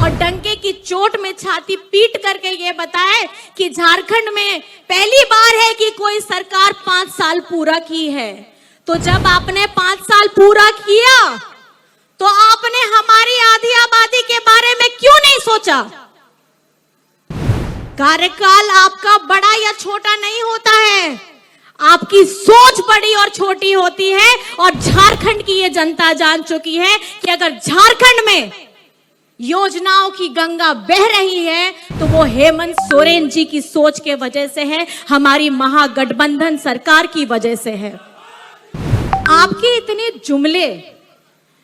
और डंके की चोट में छाती पीट करके ये बताए कि झारखंड में पहली बार है कि कोई सरकार 5 साल पूरा की है। तो जब आपने 5 साल पूरा किया तो आपने हमारी आधी आबादी के बारे में क्यों नहीं सोचा? कार्यकाल आपका बड़ा या छोटा नहीं होता है, आपकी सोच बड़ी और छोटी होती है। और झारखंड की ये जनता जान चुकी है कि अगर झारखंड में योजनाओं की गंगा बह रही है तो वो हेमंत सोरेन जी की सोच के वजह से है, हमारी महागठबंधन सरकार की वजह से है। आपके इतने जुमले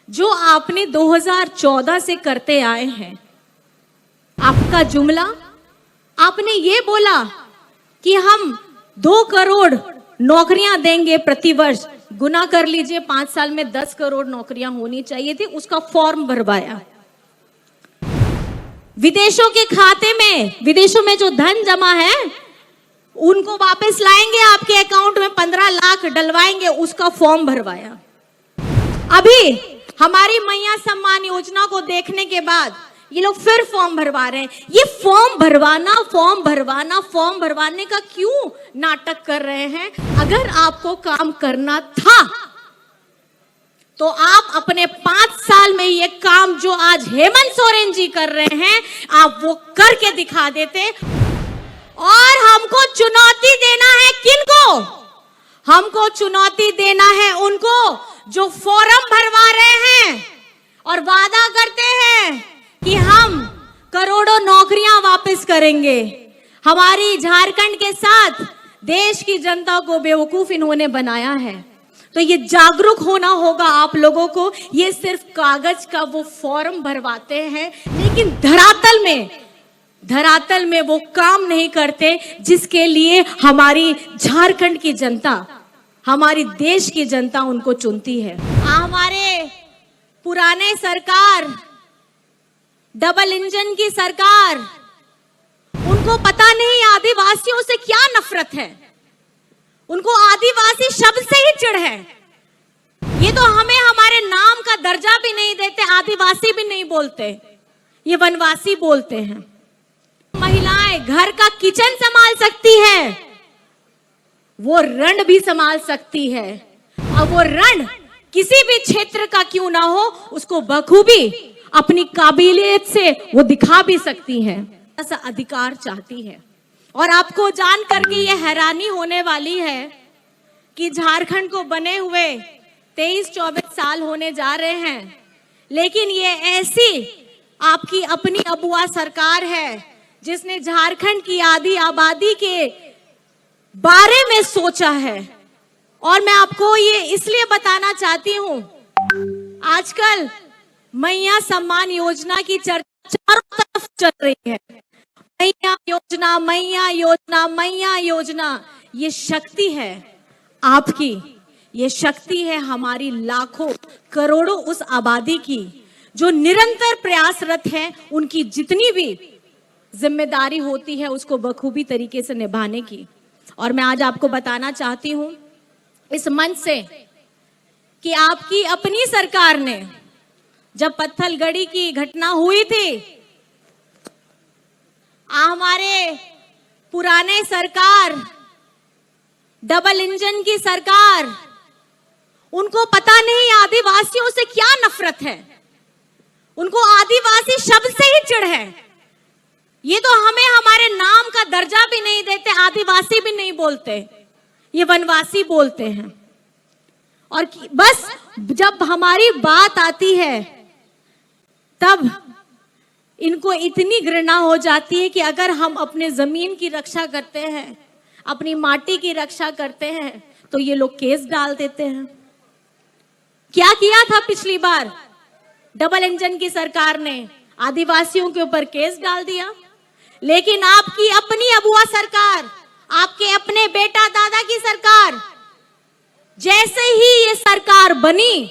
जो आपने 2014 से करते आए हैं, आपका जुमला, आपने ये बोला कि हम 2 करोड़ नौकरियां देंगे प्रतिवर्ष। गुना कर लीजिए, 5 साल में 10 करोड़ नौकरियां होनी चाहिए थी, उसका फॉर्म भरवाया। विदेशों के खाते में, विदेशों में जो धन जमा है उनको वापस लाएंगे, आपके अकाउंट में 15 लाख डलवाएंगे, उसका फॉर्म भरवाया। अभी हमारी मैया सम्मान योजना को देखने के बाद ये लोग फिर फॉर्म भरवा रहे हैं। ये फॉर्म भरवाने का क्यों नाटक कर रहे हैं? अगर आपको काम करना था तो आप अपने 5 साल में ये काम जो आज हेमंत सोरेन जी कर रहे हैं, आप वो करके दिखा देते। और हमको चुनौती देना है किनको? हमको चुनौती देना है उनको जो फॉर्म भरवा रहे हैं और वादा करते हैं कि हम करोड़ों नौकरियां वापस करेंगे। हमारी झारखंड के साथ देश की जनता को बेवकूफ इन्होंने बनाया है। तो ये जागरूक होना होगा आप लोगों को। ये सिर्फ कागज का वो फॉर्म भरवाते हैं, लेकिन धरातल में वो काम नहीं करते जिसके लिए हमारी झारखंड की जनता, हमारी देश की जनता उनको चुनती है। हमारे पुराने सरकार, डबल इंजन की सरकार, उनको पता नहीं आदिवासियों से क्या नफरत है। उनको आदिवासी शब्द से ही चिढ़ है। ये तो हमें हमारे नाम का दर्जा भी नहीं देते, आदिवासी भी नहीं बोलते, ये वनवासी बोलते हैं। महिलाएं घर का किचन संभाल सकती है, वो रण भी संभाल सकती है। और वो रण किसी भी क्षेत्र का क्यों ना हो, उसको बखूबी अपनी काबिलियत से वो दिखा भी सकती है। ऐसा अधिकार चाहती है। और आपको जान करके ये हैरानी होने वाली है कि झारखंड को बने हुए 23-24 साल होने जा रहे हैं, लेकिन ये ऐसी आपकी अपनी अबुआ सरकार है जिसने झारखंड की आधी आबादी के बारे में सोचा है। और मैं आपको ये इसलिए बताना चाहती हूं, आजकल मैया सम्मान योजना की चर्चा चारों तरफ चल रही है। मैया योजना, मैया योजना, मैया योजना, ये शक्ति है आपकी, ये शक्ति है हमारी लाखों करोड़ों उस आबादी की जो निरंतर प्रयासरत है। उनकी जितनी भी जिम्मेदारी होती है उसको बखूबी तरीके से निभाने की। और मैं आज आपको बताना चाहती हूं इस मंच से कि आपकी अपनी सरकार ने, जब पत्थलगड़ी की घटना हुई थी, हमारे पुराने सरकार, डबल इंजन की सरकार, उनको पता नहीं आदिवासियों से क्या नफरत है। उनको आदिवासी शब्द से ही चिढ़ है। ये तो हमें हमारे नाम का दर्जा भी नहीं देते, आदिवासी भी नहीं बोलते, ये वनवासी बोलते हैं। और बस जब हमारी बात आती है तब इनको इतनी घृणा हो जाती है कि अगर हम अपने जमीन की रक्षा करते हैं, अपनी माटी की रक्षा करते हैं, तो ये लोग केस डाल देते हैं। क्या किया था पिछली बार डबल इंजन की सरकार ने? आदिवासियों के ऊपर केस डाल दिया। लेकिन आपकी अपनी अबुआ सरकार, आपके अपने बेटा दादा की सरकार, जैसे ही ये सरकार बनी,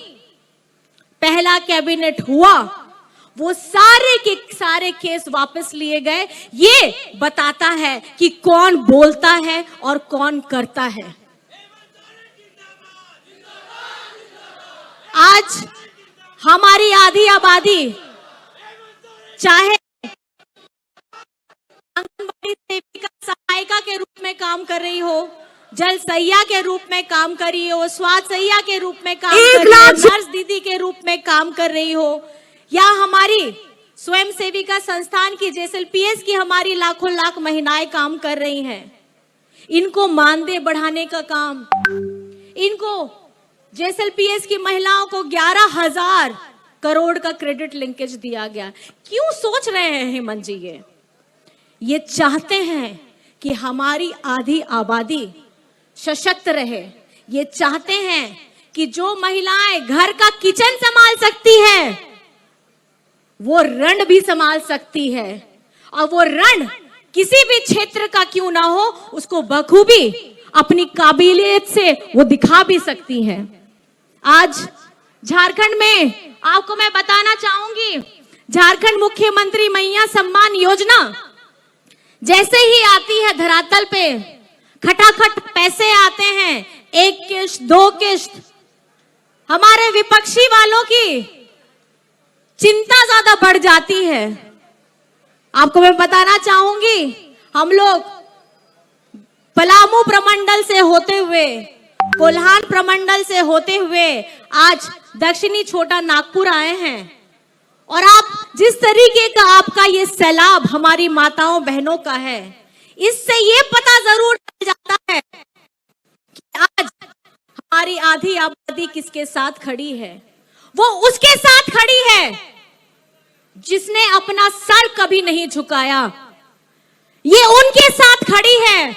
पहला कैबिनेट हुआ, वो सारे के सारे केस वापस लिए गए। ये बताता है कि कौन बोलता है और कौन करता है। आज हमारी आधी आबादी चाहे कर रही हो, जल सैया के रूप में काम कर रही हो, स्वास्थ्य सैया के रूप में काम कर रही हो, नर्स दीदी के रूप में काम कर रही हो, या हमारी स्वयं सेविका संस्थान की JSLPS की हमारी लाखों लाख महिलाएं काम कर रही हैं, इनको मानदेय बढ़ाने का काम, इनको JSLPS की महिलाओं को 11,000 करोड़ का क्रेडिट लिंकेज दिया गया। क्यों सोच रहे हैं हेमंत जी? ये चाहते हैं कि हमारी आधी आबादी सशक्त रहे। ये चाहते हैं कि जो महिलाएं घर का किचन संभाल सकती है वो रण भी संभाल सकती है, और वो रण किसी भी क्षेत्र का क्यों ना हो उसको बखूबी अपनी काबिलियत से वो दिखा भी सकती हैं। आज झारखंड में आपको मैं बताना चाहूंगी, झारखंड मुख्यमंत्री मैया सम्मान योजना जैसे ही आती है धरातल पे, खटाखट पैसे आते हैं, 1 किश्त 2 किश्त। हमारे विपक्षी वालों की चिंता ज्यादा बढ़ जाती है। आपको मैं बताना चाहूंगी, हम लोग पलामू प्रमंडल से होते हुए, कोल्हान प्रमंडल से होते हुए आज दक्षिणी छोटा नागपुर आए हैं, और आप जिस तरीके का आपका ये सैलाब हमारी माताओं बहनों का है, इससे ये पता जरूर चल जाता है कि आज हमारी आधी आबादी किसके साथ खड़ी है। वो उसके साथ खड़ी है जिसने अपना सर कभी नहीं झुकाया। ये उनके साथ खड़ी है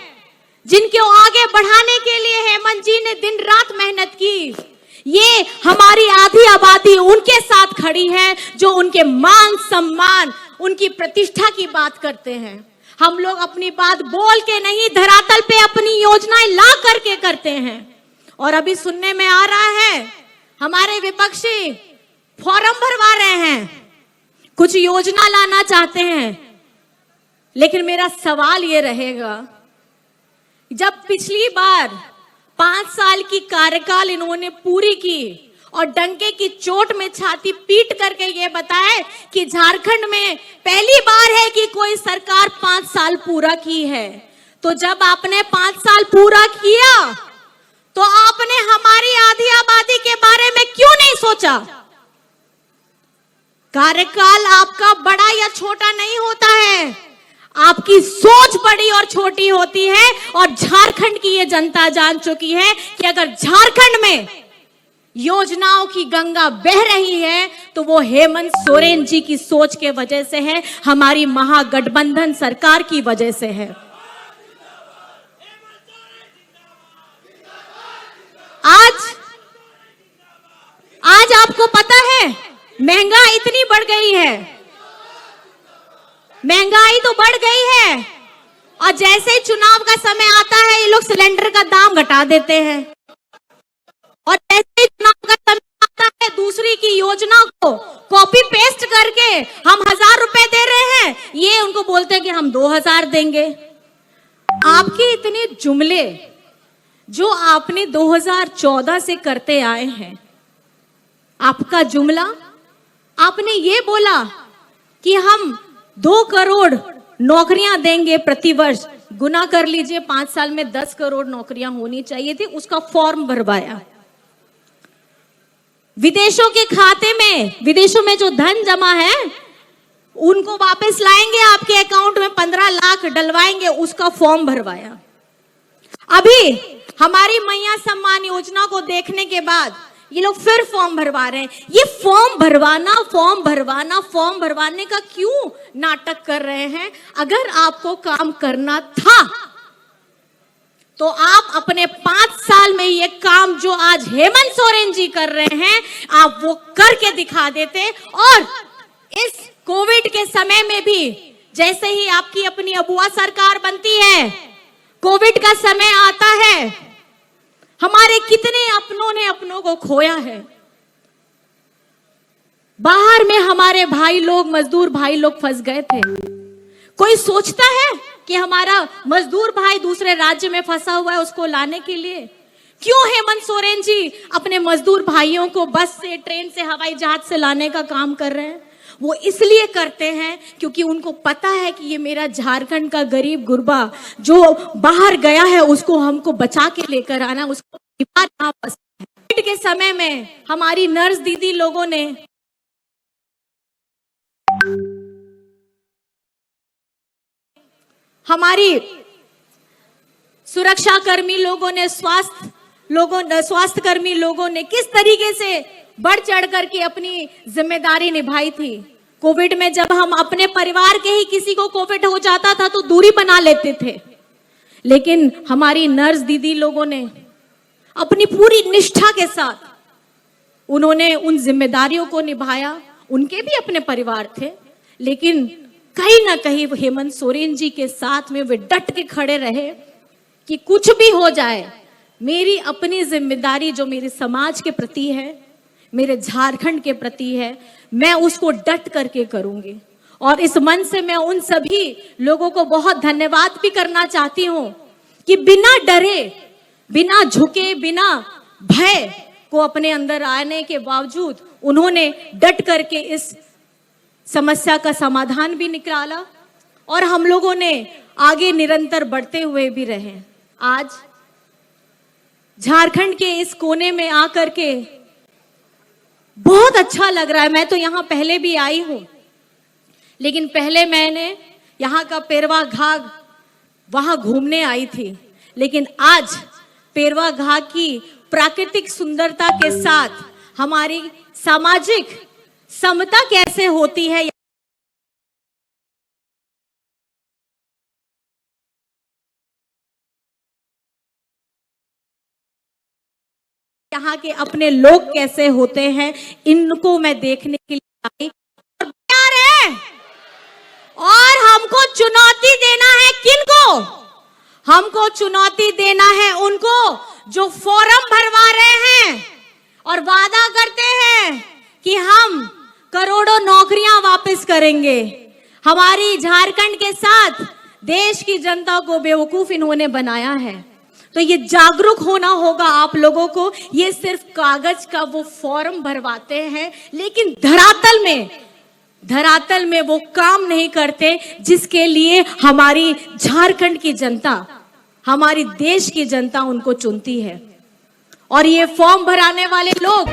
जिनको आगे बढ़ाने के लिए हेमंत जी ने दिन रात मेहनत की। ये हमारी आधी आबादी उनके साथ खड़ी है जो उनके मान सम्मान, उनकी प्रतिष्ठा की बात करते हैं। हम लोग अपनी बात बोल के नहीं, धरातल पे अपनी योजनाएं ला करके करते हैं। और अभी सुनने में आ रहा है हमारे विपक्षी फॉर्म भरवा रहे हैं, कुछ योजना लाना चाहते हैं। लेकिन मेरा सवाल ये रहेगा, जब पिछली बार 5 साल की कार्यकाल इन्होंने पूरी की और डंके की चोट में छाती पीट करके ये बताए कि झारखंड में पहली बार है कि कोई सरकार 5 साल पूरा की है, तो जब आपने 5 साल पूरा किया तो आपने हमारी आधी आबादी के बारे में क्यों नहीं सोचा? कार्यकाल आपका बड़ा या छोटा नहीं होता है, आपकी सोच बड़ी और छोटी होती है। और झारखंड की ये जनता जान चुकी है कि अगर झारखंड में योजनाओं की गंगा बह रही है तो वो हेमंत सोरेन जी की सोच के वजह से है, हमारी महागठबंधन सरकार की वजह से है। आज आपको पता है महंगाई इतनी बढ़ गई है, महंगाई तो बढ़ गई है, और जैसे ही चुनाव का समय आता है ये लोग सिलेंडर का दाम घटा देते हैं, और जैसे ही चुनाव का समय आता है दूसरी की योजना को कॉपी पेस्ट करके हम 1000 रुपए दे रहे हैं, ये उनको बोलते हैं कि हम 2000 देंगे। आपके इतने जुमले जो आपने 2014 से करते आए हैं, आपका जुमला, आपने ये बोला कि हम 2 करोड़ नौकरियां देंगे प्रतिवर्ष, गुना कर लीजिए 5 साल में 10 करोड़ नौकरियां होनी चाहिए थी, उसका फॉर्म भरवाया। विदेशों के खाते में, विदेशों में जो धन जमा है उनको वापस लाएंगे, आपके अकाउंट में 15 लाख डलवाएंगे, उसका फॉर्म भरवाया। अभी हमारी मैया सम्मान योजना को देखने के बाद ये लोग फिर फॉर्म भरवा रहे हैं। ये फॉर्म भरवाने का क्यों नाटक कर रहे हैं? अगर आपको काम करना था तो आप अपने 5 साल में ये काम जो आज हेमंत सोरेन जी कर रहे हैं आप वो करके दिखा देते। और इस कोविड के समय में भी जैसे ही आपकी अपनी अबुआ सरकार बनती है, कोविड का समय आता है, हमारे कितने अपनों ने अपनों को खोया है। बाहर में हमारे भाई लोग, मजदूर भाई लोग फंस गए थे। कोई सोचता है कि हमारा मजदूर भाई दूसरे राज्य में फंसा हुआ है, उसको लाने के लिए क्यों हेमंत सोरेन जी अपने मजदूर भाइयों को बस से, ट्रेन से, हवाई जहाज से लाने का काम कर रहे हैं? वो इसलिए करते हैं क्योंकि उनको पता है कि ये मेरा झारखंड का गरीब गुरबा जो बाहर गया है उसको हमको बचा के लेकर आना, उसको यहाँ कोविड के समय में हमारी नर्स दीदी लोगों ने हमारी सुरक्षा कर्मी लोगों ने स्वास्थ्य कर्मी लोगों ने किस तरीके से बढ़ चढ़ करके अपनी जिम्मेदारी निभाई थी। कोविड में जब हम अपने परिवार के ही किसी को कोविड हो जाता था तो दूरी बना लेते थे, लेकिन हमारी नर्स दीदी लोगों ने अपनी पूरी निष्ठा के साथ उन्होंने उन जिम्मेदारियों को निभाया। उनके भी अपने परिवार थे, लेकिन कहीं ना कहीं हेमंत सोरेन जी के साथ में वे डट के खड़े रहे कि कुछ भी हो जाए, मेरी अपनी जिम्मेदारी जो मेरे समाज के प्रति है, मेरे झारखंड के प्रति है, मैं उसको डट करके करूंगी। और इस मंच से मैं उन सभी लोगों को बहुत धन्यवाद भी करना चाहती हूं कि बिना डरे, बिना झुके, बिना भय को अपने अंदर आने के बावजूद उन्होंने डट करके इस समस्या का समाधान भी निकाला और हम लोगों ने आगे निरंतर बढ़ते हुए भी रहे। आज झारखंड के इस कोने में आकर के बहुत अच्छा लग रहा है। मैं तो यहाँ पहले भी आई हूं, लेकिन पहले मैंने यहाँ का पेरवा घाट वहां घूमने आई थी, लेकिन आज पेरवा घाट की प्राकृतिक सुंदरता के साथ हमारी सामाजिक समता कैसे होती है, यहाँ के अपने लोग कैसे होते हैं, इनको मैं देखने के लिए आई। और हमको चुनौती देना है किनको? हमको चुनौती देना है उनको जो फॉर्म भरवा रहे हैं और वादा करते हैं कि हम करोड़ों नौकरियां वापस करेंगे। हमारी झारखंड के साथ देश की जनता को बेवकूफ इन्होंने बनाया है। तो ये जागरूक होना होगा आप लोगों को। ये सिर्फ कागज का वो फॉर्म भरवाते हैं, लेकिन धरातल में वो काम नहीं करते जिसके लिए हमारी झारखंड की जनता, हमारी देश की जनता उनको चुनती है। और ये फॉर्म भराने वाले लोग